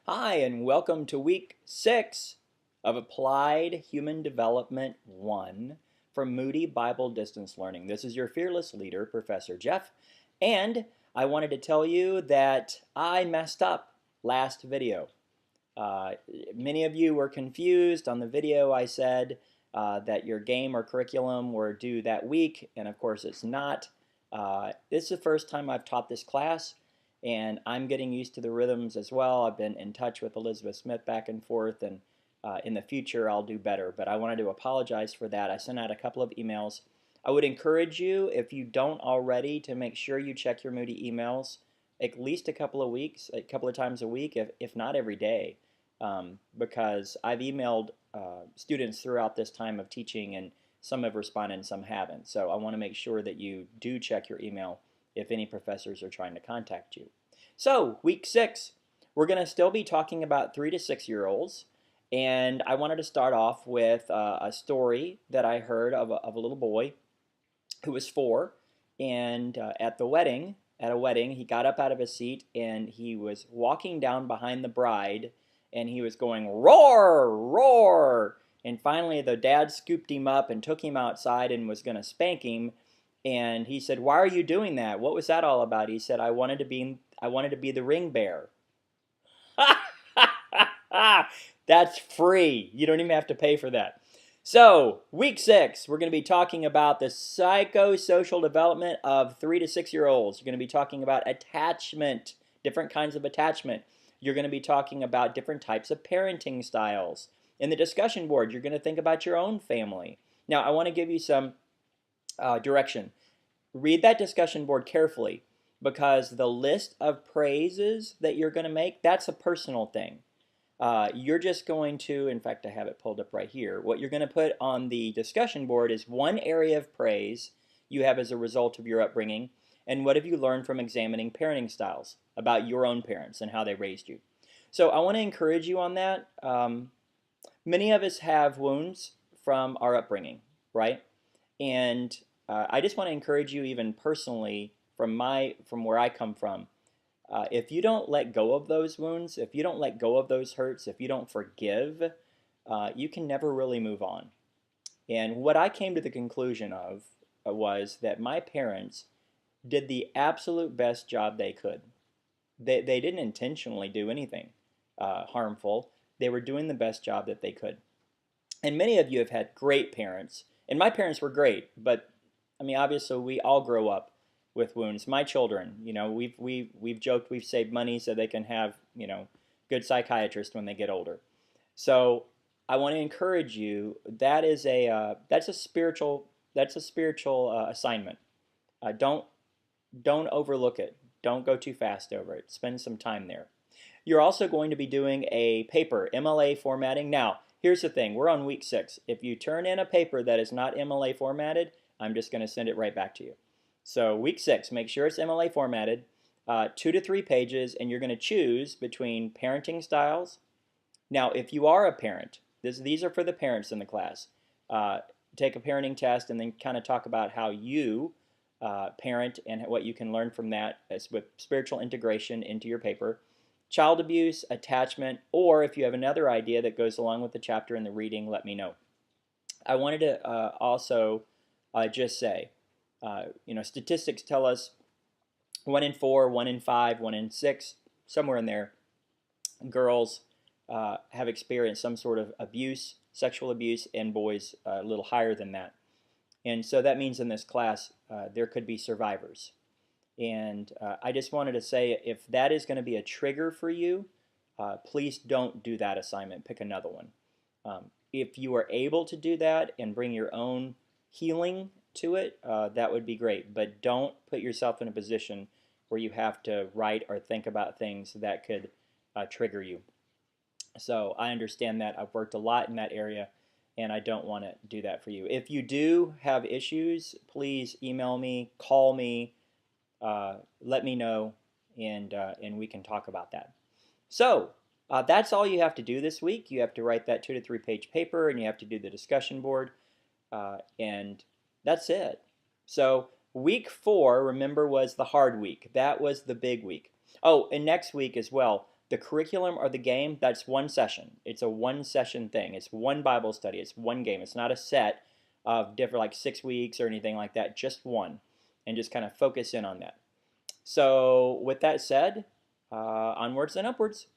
Hi, and welcome to week 6 of Applied Human Development 1 from Moody Bible Distance Learning. This is your fearless leader, Professor Jeff, and I wanted to tell you that I messed up last video. Uh, Many of you were confused on the video. I said that your game or curriculum were due that week, and of course it's not. This is the first time I've taught this class, and I'm getting used to the rhythms as well. I've been in touch with Elizabeth Smith back and forth, and in the future I'll do better. But I wanted to apologize for that. I sent out a couple of emails. I would encourage you, if you don't already, to make sure you check your Moody emails at least a couple of weeks, a couple of times a week, if not every day. Because I've emailed students throughout this time of teaching, and some have responded and some haven't. So I want to make sure that you do check your email if any professors are trying to contact you. So week 6, we're going to still be talking about 3 to 6-year-olds, and I wanted to start off with a story that I heard of a little boy who was 4, and at a wedding, he got up out of his seat and he was walking down behind the bride, and he was going, roar, roar. And finally the dad scooped him up and took him outside and was going to spank him. And he said, "Why are you doing that? What was that all about?" He said, I wanted to be the ring bearer." That's free. You don't even have to pay for that. So, week 6, we're going to be talking about the psychosocial development of 3 to 6-year-olds. You're going to be talking about attachment, different kinds of attachment. You're going to be talking about different types of parenting styles. In the discussion board, you're going to think about your own family. Now, I want to give you some direction. Read that discussion board carefully, because the list of praises that you're going to make, that's a personal thing. You're just going to, in fact, I have it pulled up right here. What you're going to put on the discussion board is one area of praise you have as a result of your upbringing, and what have you learned from examining parenting styles about your own parents and how they raised you. So I want to encourage you on that. Many of us have wounds from our upbringing, right? And I just want to encourage you, even personally, from where I come from. If you don't let go of those wounds, if you don't let go of those hurts, if you don't forgive, you can never really move on. And what I came to the conclusion of was that my parents did the absolute best job they could. They didn't intentionally do anything harmful. They were doing the best job that they could. And many of you have had great parents, and my parents were great, but I mean, obviously we all grow up with wounds. My children, we've joked we've saved money so they can have, good psychiatrists when they get older. So I want to encourage you. That's a spiritual assignment. Don't overlook it. Don't go too fast over it. Spend some time there. You're also going to be doing a paper, MLA formatting. Now, here's the thing. We're on week 6. If you turn in a paper that is not MLA formatted, I'm just going to send it right back to you. So week 6, make sure it's MLA formatted, 2 to 3 pages, and you're going to choose between parenting styles. Now, if you are a parent, these are for the parents in the class. Take a parenting test and then kind of talk about how you parent and what you can learn from that with spiritual integration into your paper. Child abuse, attachment, or if you have another idea that goes along with the chapter in the reading, let me know. I wanted to also just say, statistics tell us 1 in 4, 1 in 5, 1 in 6, somewhere in there, girls have experienced some sort of abuse, sexual abuse, and boys a little higher than that. And so that means in this class there could be survivors. And I just wanted to say, if that is going to be a trigger for you, please don't do that assignment. Pick another one. If you are able to do that and bring your own healing to it, that would be great. But don't put yourself in a position where you have to write or think about things that could trigger you. So I understand that. I've worked a lot in that area, and I don't want to do that for you. If you do have issues, please email me, call me, let me know, and we can talk about that. So that's all you have to do this week. You have to write that 2 to 3 page paper, and you have to do the discussion board, and that's it. So week 4, remember, was the hard week. That was the big week. Oh, and next week as well, The curriculum or the game, that's one session. It's a one session thing. It's one Bible study. It's one game. It's not a set of different, like 6 weeks or anything like that. Just one. And just kind of focus in on that. So with that said, onwards and upwards.